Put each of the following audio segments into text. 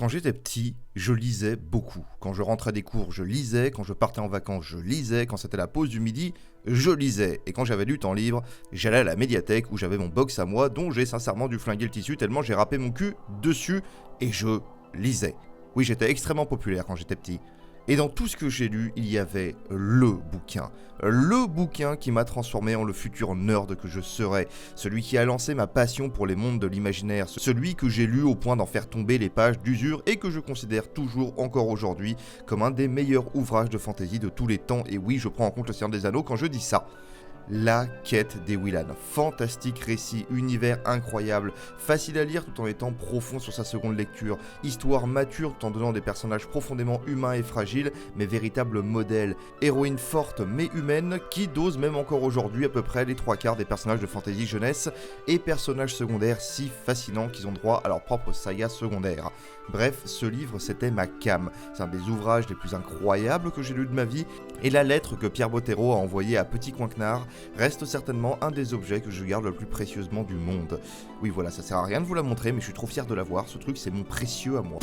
Quand j'étais petit, je lisais beaucoup. Quand je rentrais des cours, je lisais. Quand je partais en vacances, je lisais. Quand c'était la pause du midi, je lisais. Et quand j'avais du temps libre, j'allais à la médiathèque où j'avais mon box à moi dont j'ai sincèrement dû flinguer le tissu tellement j'ai râpé mon cul dessus et je lisais. Oui, j'étais extrêmement populaire quand j'étais petit. Et dans tout ce que j'ai lu, il y avait le bouquin qui m'a transformé en le futur nerd que je serais, celui qui a lancé ma passion pour les mondes de l'imaginaire, celui que j'ai lu au point d'en faire tomber les pages d'usure et que je considère toujours encore aujourd'hui comme un des meilleurs ouvrages de fantasy de tous les temps. Et oui, je prends en compte le Seigneur des Anneaux quand je dis ça. La quête des Willan. Fantastique récit, univers incroyable, facile à lire tout en étant profond sur sa seconde lecture, histoire mature tout en donnant des personnages profondément humains et fragiles, mais véritables modèles, héroïne forte mais humaine qui dose même encore aujourd'hui à peu près les 3/4 des personnages de fantasy jeunesse et personnages secondaires si fascinants qu'ils ont droit à leur propre saga secondaire. Bref, ce livre c'était ma came, c'est un des ouvrages les plus incroyables que j'ai lu de ma vie et la lettre que Pierre Bottero a envoyée à Petit Coinquenard reste certainement un des objets que je garde le plus précieusement du monde. Oui voilà, ça sert à rien de vous la montrer mais je suis trop fier de l'avoir, ce truc c'est mon précieux à moi.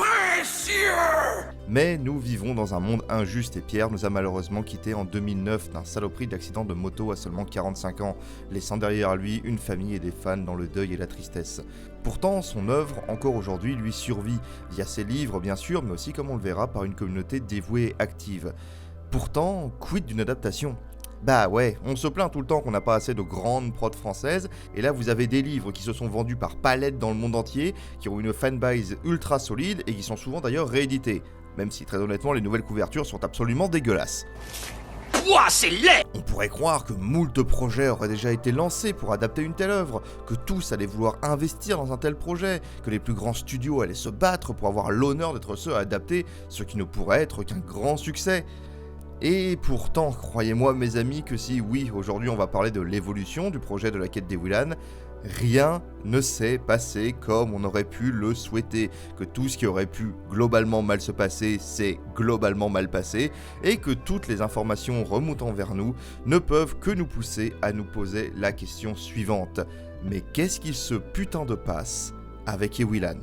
Mais nous vivons dans un monde injuste et Pierre nous a malheureusement quittés en 2009 d'un saloperie d'accident de moto à seulement 45 ans, laissant derrière lui une famille et des fans dans le deuil et la tristesse. Pourtant, son œuvre, encore aujourd'hui, lui survit, via ses livres bien sûr, mais aussi comme on le verra par une communauté dévouée et active. Pourtant, quid d'une adaptation ? Bah ouais, on se plaint tout le temps qu'on n'a pas assez de grandes prods françaises, et là vous avez des livres qui se sont vendus par palettes dans le monde entier, qui ont une fanbase ultra solide et qui sont souvent d'ailleurs réédités. Même si très honnêtement les nouvelles couvertures sont absolument dégueulasses. Ouah, c'est laid! On pourrait croire que moult projets auraient déjà été lancés pour adapter une telle œuvre, que tous allaient vouloir investir dans un tel projet, que les plus grands studios allaient se battre pour avoir l'honneur d'être ceux à adapter ce qui ne pourrait être qu'un grand succès. Et pourtant, croyez-moi mes amis que si oui, aujourd'hui on va parler de l'évolution du projet de la quête des Willan, rien ne s'est passé comme on aurait pu le souhaiter, que tout ce qui aurait pu globalement mal se passer, s'est globalement mal passé, et que toutes les informations remontant vers nous ne peuvent que nous pousser à nous poser la question suivante. Mais qu'est-ce qu'il se putain de passe avec les Willan ?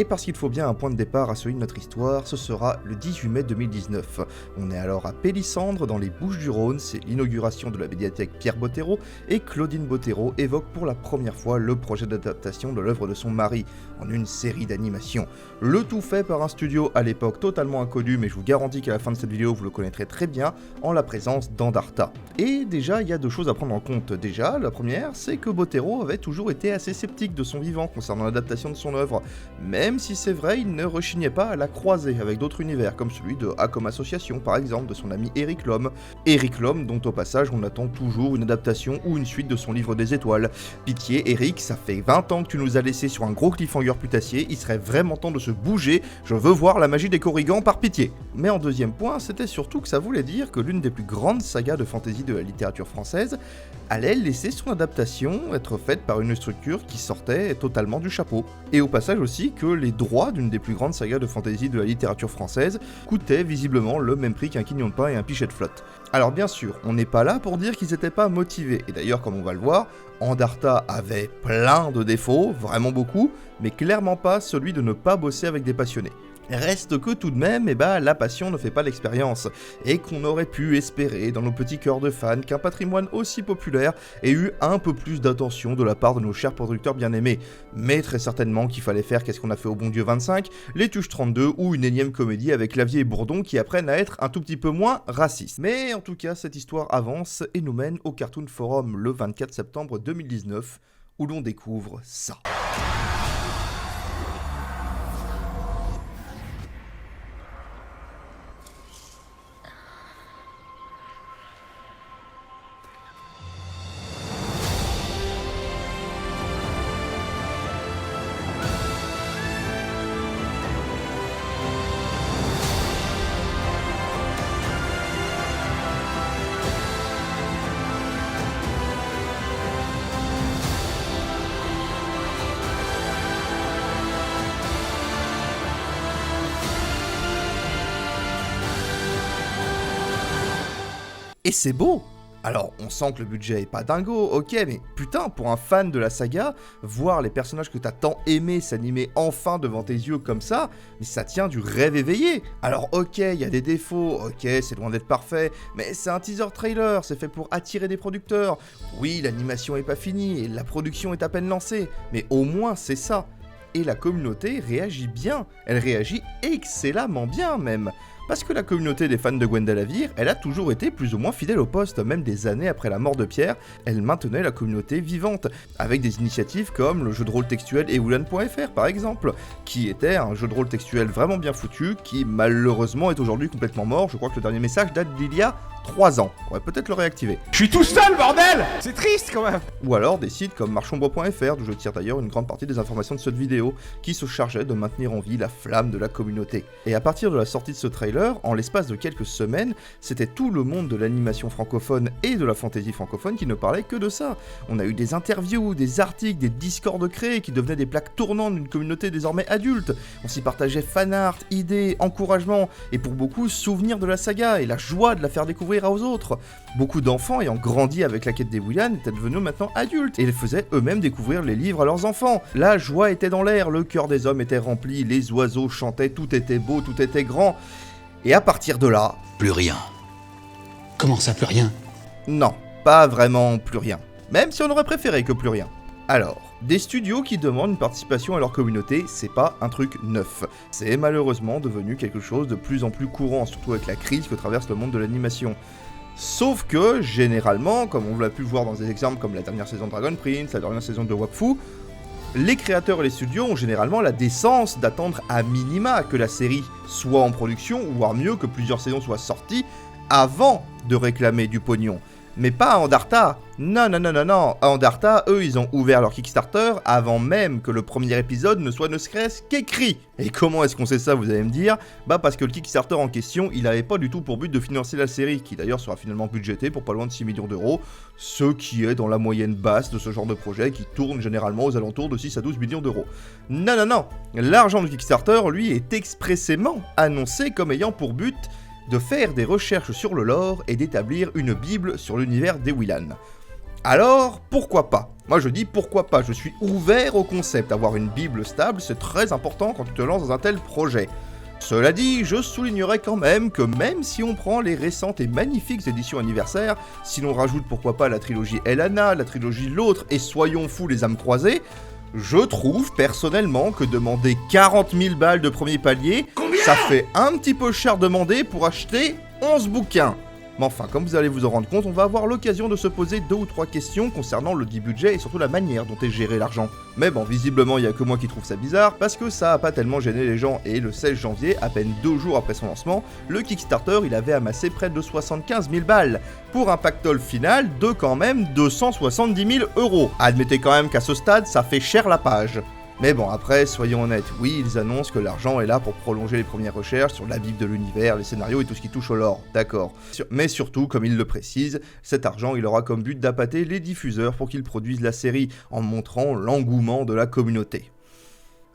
Et parce qu'il faut bien un point de départ à celui de notre histoire, ce sera le 18 mai 2019. On est alors à Pélissandre, dans les Bouches-du-Rhône, c'est l'inauguration de la médiathèque Pierre Bottero, et Claudine Bottero évoque pour la première fois le projet d'adaptation de l'œuvre de son mari, en une série d'animations. Le tout fait par un studio à l'époque totalement inconnu, mais je vous garantis qu'à la fin de cette vidéo vous le connaîtrez très bien, en la présence d'Andarta. Et déjà, il y a deux choses à prendre en compte. Déjà, la première, c'est que Bottero avait toujours été assez sceptique de son vivant concernant l'adaptation de son œuvre, même si c'est vrai, il ne rechignait pas à la croiser avec d'autres univers, comme celui de A comme Association par exemple, de son ami Eric Lhomme. Eric Lhomme, dont au passage on attend toujours une adaptation ou une suite de son livre des étoiles. Pitié Eric, ça fait 20 ans que tu nous as laissé sur un gros cliffhanger putassier, il serait vraiment temps de se bouger, je veux voir la magie des Corrigans par pitié. Mais en deuxième point, c'était surtout que ça voulait dire que l'une des plus grandes sagas de fantasy de la littérature française allait laisser son adaptation être faite par une structure qui sortait totalement du chapeau. Et au passage aussi que les droits d'une des plus grandes sagas de fantasy de la littérature française coûtaient visiblement le même prix qu'un quignon de pain et un pichet de flotte. Alors bien sûr, on n'est pas là pour dire qu'ils n'étaient pas motivés, et d'ailleurs comme on va le voir, Andarta avait plein de défauts, vraiment beaucoup, mais clairement pas celui de ne pas bosser avec des passionnés. Reste que tout de même, la passion ne fait pas l'expérience, et qu'on aurait pu espérer dans nos petits cœurs de fans qu'un patrimoine aussi populaire ait eu un peu plus d'attention de la part de nos chers producteurs bien-aimés. Mais très certainement qu'il fallait faire Qu'est-ce qu'on a fait au bon Dieu 25, Les Tuches 32 ou une énième comédie avec Clavier et Bourdon qui apprennent à être un tout petit peu moins racistes. Mais en tout cas, cette histoire avance et nous mène au Cartoon Forum le 24 septembre 2019, où l'on découvre ça. Et c'est beau. Alors, on sent que le budget est pas dingo, ok, mais putain, pour un fan de la saga, voir les personnages que t'as tant aimés s'animer enfin devant tes yeux comme ça, mais ça tient du rêve éveillé. Alors ok, il y a des défauts, ok, c'est loin d'être parfait, mais c'est un teaser trailer, c'est fait pour attirer des producteurs. Oui, l'animation est pas finie, et la production est à peine lancée, mais au moins c'est ça. Et la communauté réagit bien, elle réagit excellemment bien même. Parce que la communauté des fans de Gwendalavir, elle a toujours été plus ou moins fidèle au poste, même des années après la mort de Pierre, elle maintenait la communauté vivante, avec des initiatives comme le jeu de rôle textuel Eoulan.fr par exemple, qui était un jeu de rôle textuel vraiment bien foutu, qui malheureusement est aujourd'hui complètement mort, je crois que le dernier message date d'il y a 3 ans, on va peut-être le réactiver. Je suis tout seul, bordel! C'est triste quand même! Ou alors des sites comme marchombois.fr, d'où je tire d'ailleurs une grande partie des informations de cette vidéo, qui se chargeaient de maintenir en vie la flamme de la communauté. Et à partir de la sortie de ce trailer, en l'espace de quelques semaines, c'était tout le monde de l'animation francophone et de la fantasy francophone qui ne parlait que de ça. On a eu des interviews, des articles, des discords créés qui devenaient des plaques tournantes d'une communauté désormais adulte. On s'y partageait fanart, idées, encouragements, et pour beaucoup, souvenirs de la saga et la joie de la faire découvrir aux autres. Beaucoup d'enfants ayant grandi avec la quête des Whelan étaient devenus maintenant adultes et ils faisaient eux-mêmes découvrir les livres à leurs enfants. La joie était dans l'air, le cœur des hommes était rempli, les oiseaux chantaient, tout était beau, tout était grand. Et à partir de là... Plus rien. Comment ça, plus rien? Non, pas vraiment plus rien. Même si on aurait préféré que plus rien. Alors, des studios qui demandent une participation à leur communauté, c'est pas un truc neuf. C'est malheureusement devenu quelque chose de plus en plus courant, surtout avec la crise que traverse le monde de l'animation. Sauf que, généralement, comme on l'a pu voir dans des exemples comme la dernière saison de Dragon Prince, la dernière saison de Wakfu, les créateurs et les studios ont généralement la décence d'attendre à minima que la série soit en production, ou voire mieux que plusieurs saisons soient sorties, avant de réclamer du pognon. Mais pas à Andarta. Non. À Andarta, eux, ils ont ouvert leur Kickstarter avant même que le premier épisode ne soit ne serait-ce qu'écrit. Et comment est-ce qu'on sait ça, vous allez me dire? Bah parce que le Kickstarter en question, il avait pas du tout pour but de financer la série, qui d'ailleurs sera finalement budgétée pour pas loin de 6 millions d'euros, ce qui est dans la moyenne basse de ce genre de projet qui tourne généralement aux alentours de 6 à 12 millions d'euros. Non. L'argent du Kickstarter, lui, est expressément annoncé comme ayant pour but de faire des recherches sur le lore et d'établir une bible sur l'univers des Whelan. Alors, pourquoi pas? Moi je dis pourquoi pas, je suis ouvert au concept, avoir une bible stable c'est très important quand tu te lances dans un tel projet. Cela dit, je soulignerai quand même que même si on prend les récentes et magnifiques éditions anniversaires, si l'on rajoute pourquoi pas la trilogie Elana, la trilogie L'Autre et Soyons fous les âmes croisées, je trouve personnellement que demander 40 000 balles de premier palier, ça fait un petit peu cher demander pour acheter 11 bouquins. Mais enfin, comme vous allez vous en rendre compte, on va avoir l'occasion de se poser 2 ou 3 questions concernant le dit budget et surtout la manière dont est géré l'argent. Mais bon, visiblement, il n'y a que moi qui trouve ça bizarre, parce que ça a pas tellement gêné les gens, et le 16 janvier, à peine 2 jours après son lancement, le Kickstarter, il avait amassé près de 75 000 balles, pour un pactole final de quand même 270 000 euros. Admettez quand même qu'à ce stade, ça fait cher la page. Mais bon, après, soyons honnêtes, oui, ils annoncent que l'argent est là pour prolonger les premières recherches sur la Bible de l'univers, les scénarios et tout ce qui touche au lore, d'accord. Mais surtout, comme ils le précisent, cet argent, il aura comme but d'appâter les diffuseurs pour qu'ils produisent la série, en montrant l'engouement de la communauté.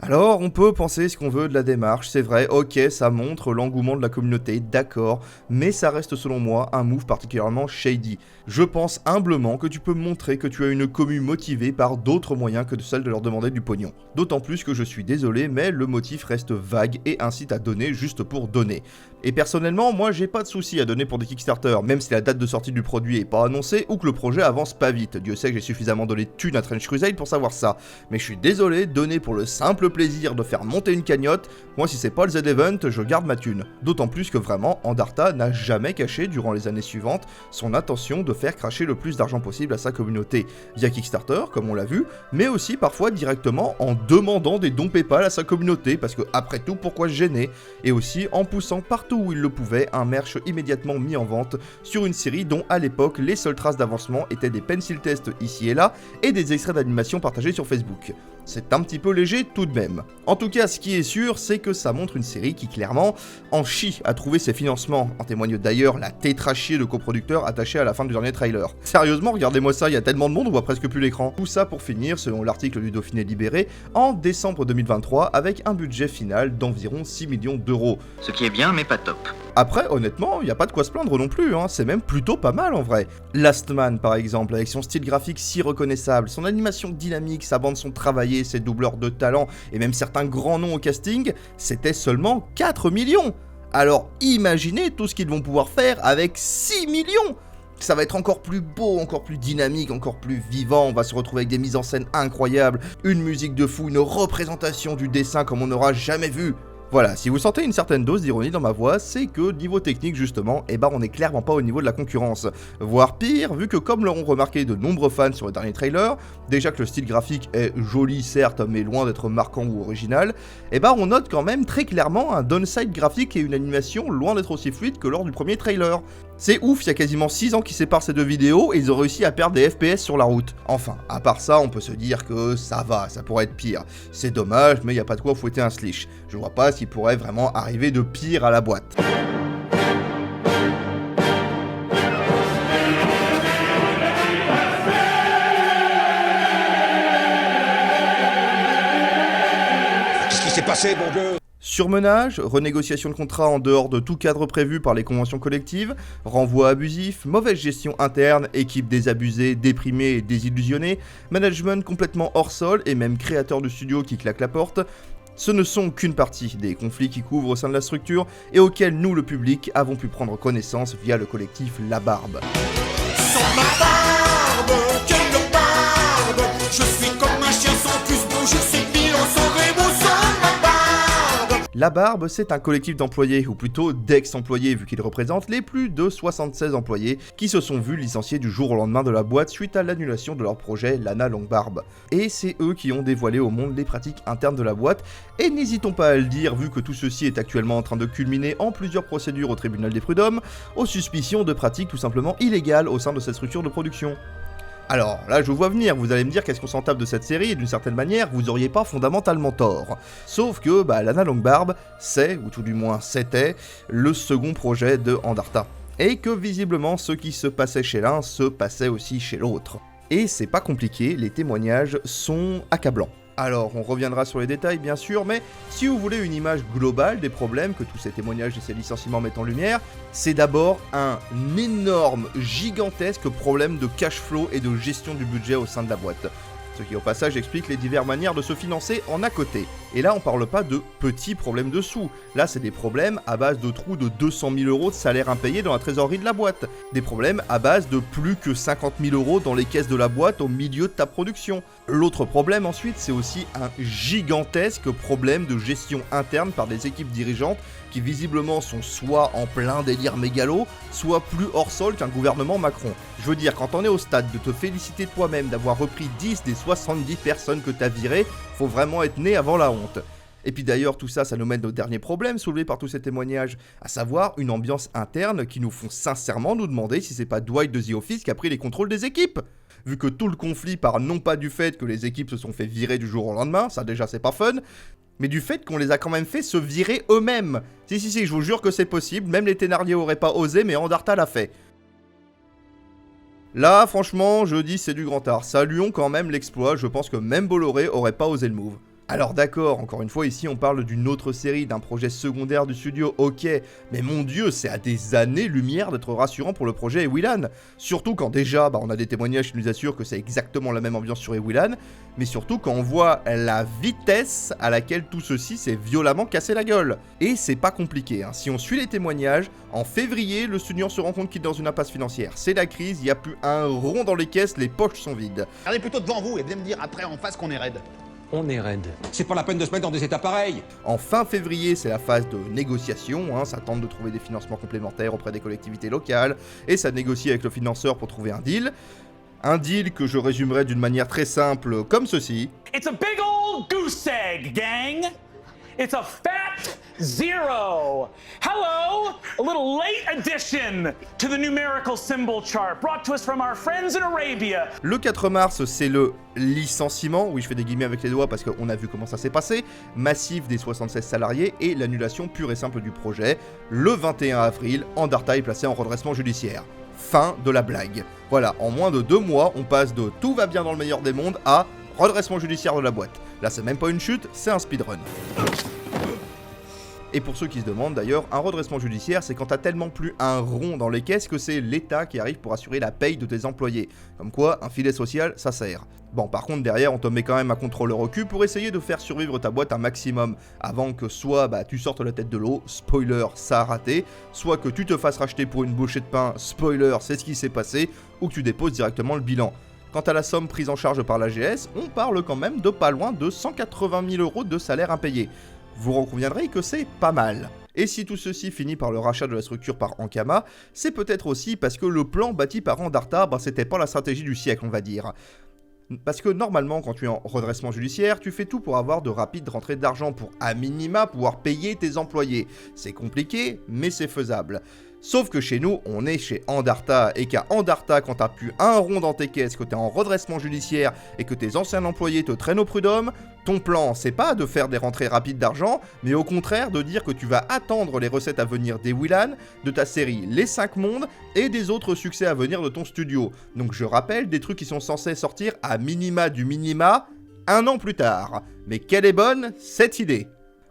Alors, on peut penser ce qu'on veut de la démarche, c'est vrai, ok, ça montre l'engouement de la communauté, d'accord, mais ça reste selon moi un move particulièrement shady. Je pense humblement que tu peux montrer que tu as une commu motivée par d'autres moyens que celle de leur demander du pognon. D'autant plus que je suis désolé, mais le motif reste vague et incite à donner juste pour donner. Et personnellement, moi j'ai pas de souci à donner pour des Kickstarter, même si la date de sortie du produit est pas annoncée ou que le projet avance pas vite. Dieu sait que j'ai suffisamment donné de thunes à Trench Crusade pour savoir ça. Mais je suis désolé, donner pour le simple plaisir de faire monter une cagnotte, moi si c'est pas le Z-Event, je garde ma thune. D'autant plus que vraiment, Andarta n'a jamais caché durant les années suivantes son intention de faire cracher le plus d'argent possible à sa communauté, via Kickstarter, comme on l'a vu, mais aussi parfois directement en demandant des dons PayPal à sa communauté, parce que après tout, pourquoi se gêner? Et aussi en poussant partout où il le pouvait un merch immédiatement mis en vente sur une série dont à l'époque les seules traces d'avancement étaient des pencil tests ici et là et des extraits d'animation partagés sur Facebook. C'est un petit peu léger tout de même. En tout cas, ce qui est sûr, c'est que ça montre une série qui clairement en chie à trouver ses financements. En témoigne d'ailleurs la tétrachier de coproducteurs attachés à la fin du dernier trailer. Sérieusement, regardez-moi ça, il y a tellement de monde, on voit presque plus l'écran. Tout ça pour finir, selon l'article du Dauphiné Libéré, en décembre 2023 avec un budget final d'environ 6 millions d'euros. Ce qui est bien, mais pas top. Après, honnêtement, il n'y a pas de quoi se plaindre non plus, hein. C'est même plutôt pas mal en vrai. Last Man par exemple, avec son style graphique si reconnaissable, son animation dynamique, sa bande son travaillée, ses doubleurs de talent et même certains grands noms au casting, c'était seulement 4 millions. Alors imaginez tout ce qu'ils vont pouvoir faire avec 6 millions. Ça va être encore plus beau, encore plus dynamique, encore plus vivant, on va se retrouver avec des mises en scène incroyables, une musique de fou, une représentation du dessin comme on n'aura jamais vu. Voilà, si vous sentez une certaine dose d'ironie dans ma voix, c'est que niveau technique justement, on est clairement pas au niveau de la concurrence. Voire pire, vu que comme l'auront remarqué de nombreux fans sur le dernier trailer, déjà que le style graphique est joli certes, mais loin d'être marquant ou original, on note quand même très clairement un downside graphique et une animation loin d'être aussi fluide que lors du premier trailer. C'est ouf, il y a quasiment 6 ans qui séparent ces deux vidéos et ils ont réussi à perdre des FPS sur la route. Enfin, à part ça, on peut se dire que ça va, ça pourrait être pire. C'est dommage, mais il n'y a pas de quoi fouetter un slish. Je vois pas ce qui pourrait vraiment arriver de pire à la boîte. Qu'est-ce qui s'est passé, bon Dieu ? Surmenage, renégociation de contrat en dehors de tout cadre prévu par les conventions collectives, renvoi abusif, mauvaise gestion interne, équipe désabusée, déprimée et désillusionnée, management complètement hors sol et même créateur de studio qui claque la porte, ce ne sont qu'une partie des conflits qui couvrent au sein de la structure et auxquels nous, le public, avons pu prendre connaissance via le collectif La Barbe. Sans ma barbe, quelle barbe, je suis comme un chien sans puce, bon je suis pire sans Rémo, sans ma barbe. La Barbe, c'est un collectif d'employés, ou plutôt d'ex-employés, vu qu'ils représentent les plus de 76 employés qui se sont vus licenciés du jour au lendemain de la boîte suite à l'annulation de leur projet Lana Longue-Barbe. Et c'est eux qui ont dévoilé au monde les pratiques internes de la boîte, et n'hésitons pas à le dire, vu que tout ceci est actuellement en train de culminer en plusieurs procédures au tribunal des prud'hommes, aux suspicions de pratiques tout simplement illégales au sein de cette structure de production. Alors, là je vous vois venir, vous allez me dire qu'est-ce qu'on s'en tape de cette série, et d'une certaine manière, vous auriez pas fondamentalement tort. Sauf que, Lana Longue-Barbe, c'est, ou tout du moins c'était, le second projet de Andarta. Et que visiblement, ce qui se passait chez l'un se passait aussi chez l'autre. Et c'est pas compliqué, les témoignages sont accablants. Alors, on reviendra sur les détails bien sûr, mais si vous voulez une image globale des problèmes que tous ces témoignages et ces licenciements mettent en lumière, c'est d'abord un énorme, gigantesque problème de cash flow et de gestion du budget au sein de la boîte. Ce qui au passage explique les diverses manières de se financer en à côté. Et là on parle pas de petits problèmes de sous, là c'est des problèmes à base de trous de 200 000 € de salaire impayé dans la trésorerie de la boîte. Des problèmes à base de plus que 50 000 € dans les caisses de la boîte au milieu de ta production. L'autre problème ensuite, c'est aussi un gigantesque problème de gestion interne par des équipes dirigeantes qui visiblement sont soit en plein délire mégalo, soit plus hors sol qu'un gouvernement Macron. Je veux dire, quand on est au stade de te féliciter toi-même d'avoir repris 10 des 70 personnes que t'as virées, faut vraiment être né avant la honte. Et puis d'ailleurs, tout ça, ça nous mène au dernier problème soulevé par tous ces témoignages, à savoir une ambiance interne qui nous font sincèrement nous demander si c'est pas Dwight de The Office qui a pris les contrôles des équipes. Vu que tout le conflit part non pas du fait que les équipes se sont fait virer du jour au lendemain, ça déjà c'est pas fun, mais du fait qu'on les a quand même fait se virer eux-mêmes. Si, je vous jure que c'est possible, même les Thénardier auraient pas osé, mais Andarta l'a fait. Là, franchement, je dis c'est du grand art. Saluons quand même l'exploit, je pense que même Bolloré aurait pas osé le move. Alors d'accord, encore une fois ici on parle d'une autre série, d'un projet secondaire du studio, ok, mais mon dieu, c'est à des années-lumière d'être rassurant pour le projet Ewilan. Surtout quand déjà, on a des témoignages qui nous assurent que c'est exactement la même ambiance sur Ewilan, mais surtout quand on voit la vitesse à laquelle tout ceci s'est violemment cassé la gueule. Et c'est pas compliqué, si on suit les témoignages, en février, le studio se rend compte qu'il est dans une impasse financière. C'est la crise, il n'y a plus un rond dans les caisses, les poches sont vides. Regardez plutôt devant vous et venez me dire après en face qu'on est raide. On est raide. C'est pas la peine de se mettre dans des états pareils. En fin février, c'est la phase de négociation, ça tente de trouver des financements complémentaires auprès des collectivités locales, et ça négocie avec le financeur pour trouver un deal. Un deal que je résumerai d'une manière très simple comme ceci. It's a big old goose egg, gang! It's a fat zero! Hello! A little late addition to the numerical symbol chart brought to us from our friends in Arabia. Le 4 mars, c'est le licenciement, oui je fais des guillemets avec les doigts parce qu'on a vu comment ça s'est passé, massif des 76 salariés et l'annulation pure et simple du projet. Le 21 avril, Andarta est placé en redressement judiciaire. Fin de la blague. Voilà, en moins de 2 mois, on passe de tout va bien dans le meilleur des mondes à redressement judiciaire de la boîte. Là c'est même pas une chute, c'est un speedrun. Et pour ceux qui se demandent d'ailleurs, un redressement judiciaire, c'est quand t'as tellement plus un rond dans les caisses que c'est l'État qui arrive pour assurer la paye de tes employés. Comme quoi, un filet social, ça sert. Bon, par contre, derrière, on te met quand même un contrôleur au cul pour essayer de faire survivre ta boîte un maximum, avant que soit tu sortes la tête de l'eau, spoiler, ça a raté, soit que tu te fasses racheter pour une bouchée de pain, spoiler, c'est ce qui s'est passé, ou que tu déposes directement le bilan. Quant à la somme prise en charge par l'AGS, on parle quand même de pas loin de 180 000 € de salaire impayé. Vous en conviendrez que c'est pas mal. Et si tout ceci finit par le rachat de la structure par Ankama, c'est peut-être aussi parce que le plan bâti par Andarta, c'était pas la stratégie du siècle, on va dire. Parce que normalement, quand tu es en redressement judiciaire, tu fais tout pour avoir de rapides rentrées d'argent pour, à minima, pouvoir payer tes employés. C'est compliqué, mais c'est faisable. Sauf que chez nous, on est chez Andarta, et qu'à Andarta, quand t'as plus un rond dans tes caisses, que t'es en redressement judiciaire, et que tes anciens employés te traînent au prud'homme, ton plan, c'est pas de faire des rentrées rapides d'argent, mais au contraire de dire que tu vas attendre les recettes à venir des Willan, de ta série Les 5 Mondes, et des autres succès à venir de ton studio. Donc je rappelle, des trucs qui sont censés sortir à minima du minima, 1 an plus tard. Mais quelle est bonne cette idée!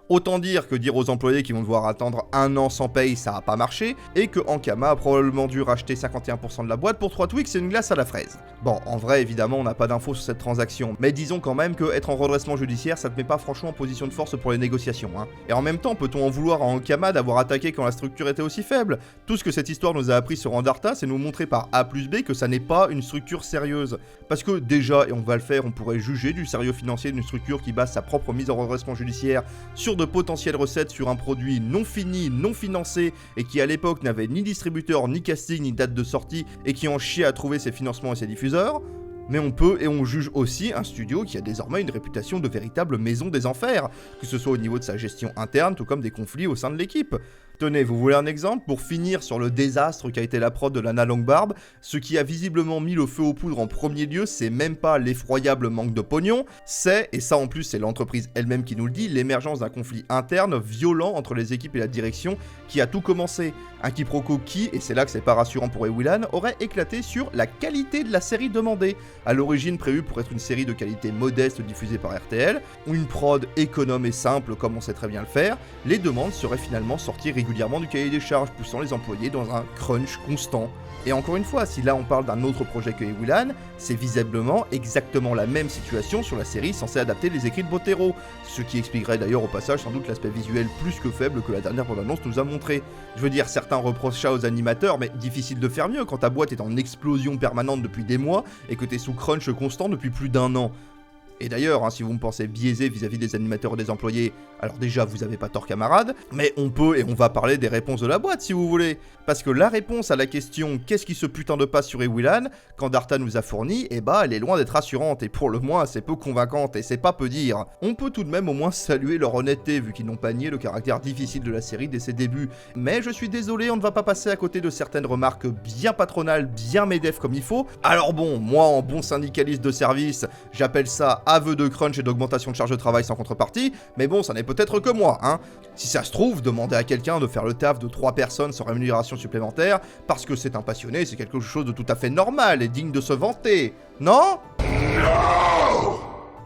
Autant dire que dire aux employés qui vont devoir attendre 1 an sans paye, ça a pas marché, et que Ankama a probablement dû racheter 51% de la boîte pour 3 Twix et une glace à la fraise. Bon, en vrai, évidemment, on n'a pas d'infos sur cette transaction, mais disons quand même que être en redressement judiciaire, ça te met pas franchement en position de force pour les négociations, hein. Et en même temps, peut-on en vouloir à Ankama d'avoir attaqué quand la structure était aussi faible? Tout ce que cette histoire nous a appris sur Andarta, c'est nous montrer par A plus B que ça n'est pas une structure sérieuse. Parce que déjà, et on va le faire, on pourrait juger du sérieux financier d'une structure qui base sa propre mise en redressement judiciaire sur de potentielles recettes sur un produit non fini, non financé, et qui à l'époque n'avait ni distributeur, ni casting, ni date de sortie, et qui en chiait à trouver ses financements et ses diffuseurs. Mais on peut et on juge aussi un studio qui a désormais une réputation de véritable maison des enfers, que ce soit au niveau de sa gestion interne, tout comme des conflits au sein de l'équipe. Tenez, vous voulez un exemple pour finir sur le désastre qu'a été la prod de Lana Longbarb? Ce qui a visiblement mis le feu aux poudres en premier lieu, c'est même pas l'effroyable manque de pognon, c'est, et ça en plus c'est l'entreprise elle-même qui nous le dit, l'émergence d'un conflit interne violent entre les équipes et la direction qui a tout commencé. Un quiproquo qui, et c'est là que c'est pas rassurant pour Willan, aurait éclaté sur la qualité de la série demandée. À l'origine prévue pour être une série de qualité modeste diffusée par RTL, ou une prod économe et simple comme on sait très bien le faire, les demandes seraient finalement sorties régulièrement du cahier des charges, poussant les employés dans un crunch constant. Et encore une fois, si là on parle d'un autre projet que Willan, c'est visiblement exactement la même situation sur la série censée adapter les écrits de Bottero, ce qui expliquerait d'ailleurs au passage sans doute l'aspect visuel plus que faible que la dernière bande-annonce nous a montré. Je veux dire, certains reprochent ça aux animateurs, mais difficile de faire mieux quand ta boîte est en explosion permanente depuis des mois et que t'es sous crunch constant depuis plus d'1 an. Et d'ailleurs, si vous me pensez biaisé vis-à-vis des animateurs et des employés, alors déjà vous avez pas tort camarades, mais on peut et on va parler des réponses de la boîte si vous voulez. Parce que la réponse à la question « Qu'est-ce qui se putain de passe sur Willan ?» qu'Andarta nous a fournie, elle est loin d'être rassurante et pour le moins assez peu convaincante et c'est pas peu dire. On peut tout de même au moins saluer leur honnêteté vu qu'ils n'ont pas nié le caractère difficile de la série dès ses débuts. Mais je suis désolé, on ne va pas passer à côté de certaines remarques bien patronales, bien MEDEF comme il faut. Alors bon, moi en bon syndicaliste de service, j'appelle ça aveu de crunch et d'augmentation de charge de travail sans contrepartie, mais bon, ça n'est peut-être que moi, hein. Si ça se trouve, demander à quelqu'un de faire le taf de 3 personnes sans rémunération supplémentaire, parce que c'est un passionné, c'est quelque chose de tout à fait normal et digne de se vanter, non?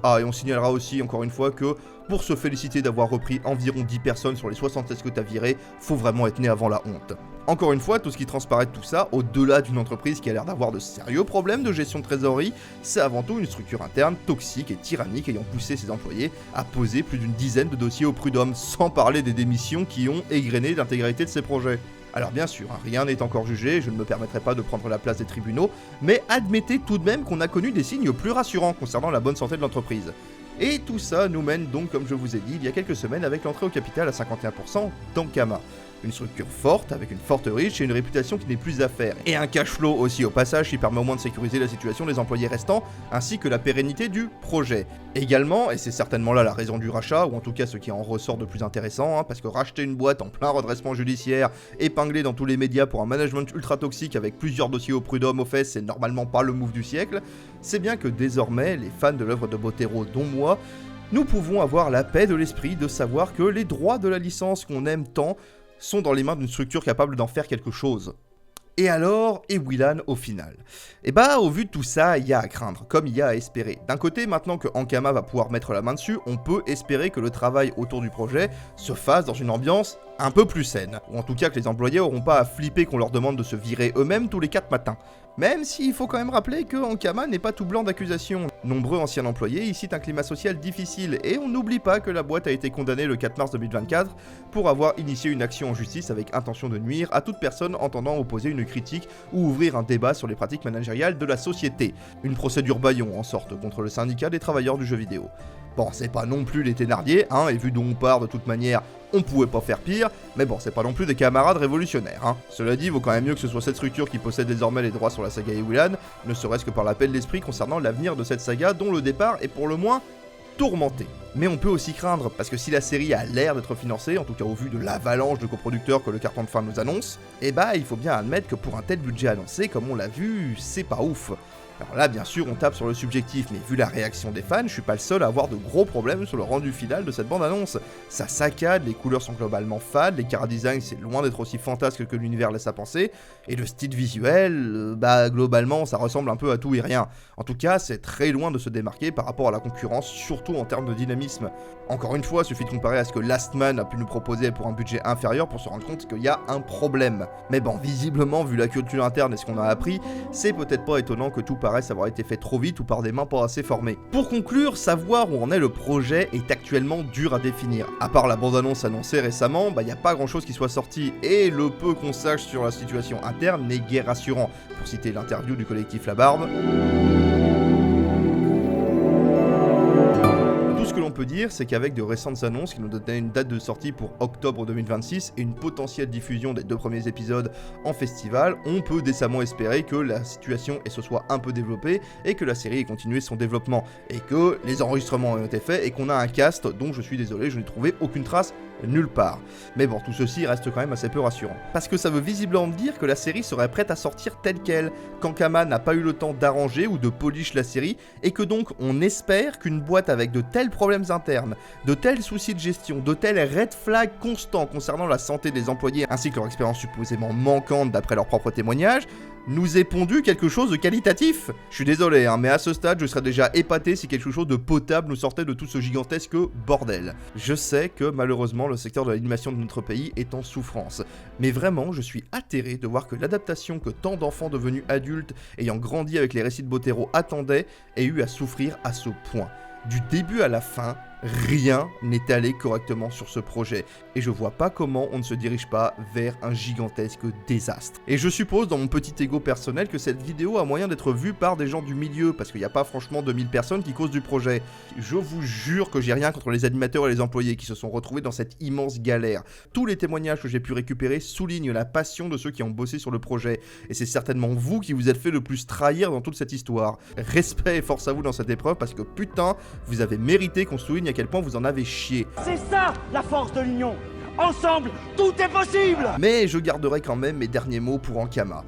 Ah, et on signalera aussi, encore une fois, que pour se féliciter d'avoir repris environ 10 personnes sur les 76 que t'as virées, faut vraiment être né avant la honte. Encore une fois, tout ce qui transparaît de tout ça, au-delà d'une entreprise qui a l'air d'avoir de sérieux problèmes de gestion de trésorerie, c'est avant tout une structure interne toxique et tyrannique ayant poussé ses employés à poser plus d'une dizaine de dossiers au prud'homme, sans parler des démissions qui ont égrené l'intégralité de ses projets. Alors bien sûr, rien n'est encore jugé, je ne me permettrai pas de prendre la place des tribunaux, mais admettez tout de même qu'on a connu des signes plus rassurants concernant la bonne santé de l'entreprise. Et tout ça nous mène donc, comme je vous ai dit, il y a quelques semaines avec l'entrée au capital à 51% d'Ankama. Une structure forte, avec une forte riche et une réputation qui n'est plus à faire. Et un cash flow aussi au passage qui permet au moins de sécuriser la situation des employés restants, ainsi que la pérennité du projet. Également, et c'est certainement là la raison du rachat, ou en tout cas ce qui en ressort de plus intéressant, parce que racheter une boîte en plein redressement judiciaire, épinglée dans tous les médias pour un management ultra toxique avec plusieurs dossiers au prud'homme aux fesses, c'est normalement pas le move du siècle, c'est bien que désormais, les fans de l'œuvre de Bottero, dont moi, nous pouvons avoir la paix de l'esprit de savoir que les droits de la licence qu'on aime tant sont dans les mains d'une structure capable d'en faire quelque chose. Et alors, et Willan au final? Et bah, au vu de tout ça, il y a à craindre, comme il y a à espérer. D'un côté, maintenant que Ankama va pouvoir mettre la main dessus, on peut espérer que le travail autour du projet se fasse dans une ambiance un peu plus saine. Ou en tout cas que les employés n'auront pas à flipper qu'on leur demande de se virer eux-mêmes tous les 4 matins. Même s'il faut quand même rappeler que Ankama n'est pas tout blanc d'accusations. Nombreux anciens employés y citent un climat social difficile, et on n'oublie pas que la boîte a été condamnée le 4 mars 2024 pour avoir initié une action en justice avec intention de nuire à toute personne entendant opposer une critique ou ouvrir un débat sur les pratiques managériales de la société. Une procédure bâillon en sorte contre le syndicat des travailleurs du jeu vidéo. Bon, c'est pas non plus les Thénardier, hein, et vu d'où on part de toute manière, on pouvait pas faire pire, mais bon, c'est pas non plus des camarades révolutionnaires, hein. Cela dit, vaut quand même mieux que ce soit cette structure qui possède désormais les droits sur la saga Willan, ne serait-ce que par l'appel d'esprit concernant l'avenir de cette saga dont le départ est pour le moins tourmenté. Mais on peut aussi craindre, parce que si la série a l'air d'être financée, en tout cas au vu de l'avalanche de coproducteurs que le carton de fin nous annonce, eh bah il faut bien admettre que pour un tel budget annoncé, comme on l'a vu, c'est pas ouf. Alors là, bien sûr, on tape sur le subjectif, mais vu la réaction des fans, je suis pas le seul à avoir de gros problèmes sur le rendu final de cette bande-annonce. Ça saccade, les couleurs sont globalement fades, les chara-design c'est loin d'être aussi fantasque que l'univers laisse à penser, et le style visuel, bah globalement ça ressemble un peu à tout et rien. En tout cas, c'est très loin de se démarquer par rapport à la concurrence, surtout en termes de dynamisme. Encore une fois, il suffit de comparer à ce que Last Man a pu nous proposer pour un budget inférieur pour se rendre compte qu'il y a un problème. Mais bon, visiblement, vu la culture interne et ce qu'on a appris, c'est peut-être pas étonnant que tout paraisse avoir été fait trop vite ou par des mains pas assez formées. Pour conclure, savoir où en est le projet est actuellement dur à définir. À part la bande-annonce annoncée récemment, bah y a pas grand chose qui soit sorti, et le peu qu'on sache sur la situation interne n'est guère rassurant, pour citer l'interview du collectif La Barbe. Ce que l'on peut dire, c'est qu'avec de récentes annonces qui nous donnaient une date de sortie pour octobre 2026 et une potentielle diffusion des 2 premiers épisodes en festival, on peut décemment espérer que la situation se soit un peu développée et que la série ait continué son développement, et que les enregistrements ont été faits et qu'on a un cast dont je suis désolé, je n'ai trouvé aucune trace nulle part. Mais bon, tout ceci reste quand même assez peu rassurant. Parce que ça veut visiblement dire que la série serait prête à sortir telle qu'elle, qu'Ankama n'a pas eu le temps d'arranger ou de polish la série, et que donc on espère qu'une boîte avec de tels problèmes internes, de tels soucis de gestion, de tels red flags constants concernant la santé des employés ainsi que leur expérience supposément manquante d'après leurs propres témoignages, nous ait pondu quelque chose de qualitatif. Je suis désolé, hein, mais à ce stade, je serais déjà épaté si quelque chose de potable nous sortait de tout ce gigantesque bordel. Je sais que malheureusement, le secteur de l'animation de notre pays est en souffrance, mais vraiment, je suis atterré de voir que l'adaptation que tant d'enfants devenus adultes, ayant grandi avec les récits de Botero attendaient, ait eu à souffrir à ce point. Du début à la fin, rien n'est allé correctement sur ce projet, et je vois pas comment on ne se dirige pas vers un gigantesque désastre. Et je suppose dans mon petit ego personnel que cette vidéo a moyen d'être vue par des gens du milieu, parce qu'il n'y a pas franchement 2000 personnes qui causent du projet. Je vous jure que j'ai rien contre les animateurs et les employés qui se sont retrouvés dans cette immense galère. Tous les témoignages que j'ai pu récupérer soulignent la passion de ceux qui ont bossé sur le projet, et c'est certainement vous qui vous êtes fait le plus trahir dans toute cette histoire. Respect et force à vous dans cette épreuve, parce que putain, vous avez mérité qu'on souligne à quel point vous en avez chié. C'est ça, la force de l'union. Ensemble, tout est possible. Mais je garderai quand même mes derniers mots pour Ankama.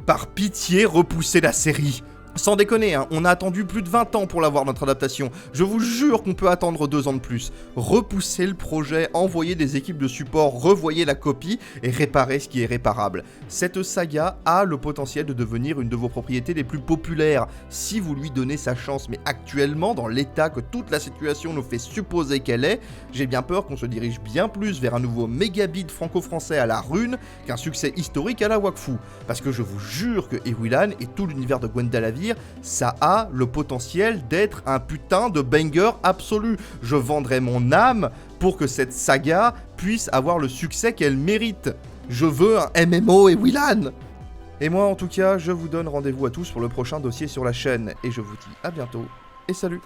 Par pitié, repoussez la série. Sans déconner, hein, on a attendu plus de 20 ans pour l'avoir notre adaptation. Je vous jure qu'on peut attendre 2 ans de plus. Repoussez le projet, envoyez des équipes de support, revoyez la copie et réparez ce qui est réparable. Cette saga a le potentiel de devenir une de vos propriétés les plus populaires, si vous lui donnez sa chance. Mais actuellement, dans l'état que toute la situation nous fait supposer qu'elle est, j'ai bien peur qu'on se dirige bien plus vers un nouveau mégabit franco-français à la Rune qu'un succès historique à la Wakfu. Parce que je vous jure que Willan et tout l'univers de Gwendalavir, ça a le potentiel d'être un putain de banger absolu. Je vendrai mon âme pour que cette saga puisse avoir le succès qu'elle mérite. Je veux un MMO Willan. Et moi en tout cas, je vous donne rendez-vous à tous pour le prochain dossier sur la chaîne. Et je vous dis à bientôt et salut.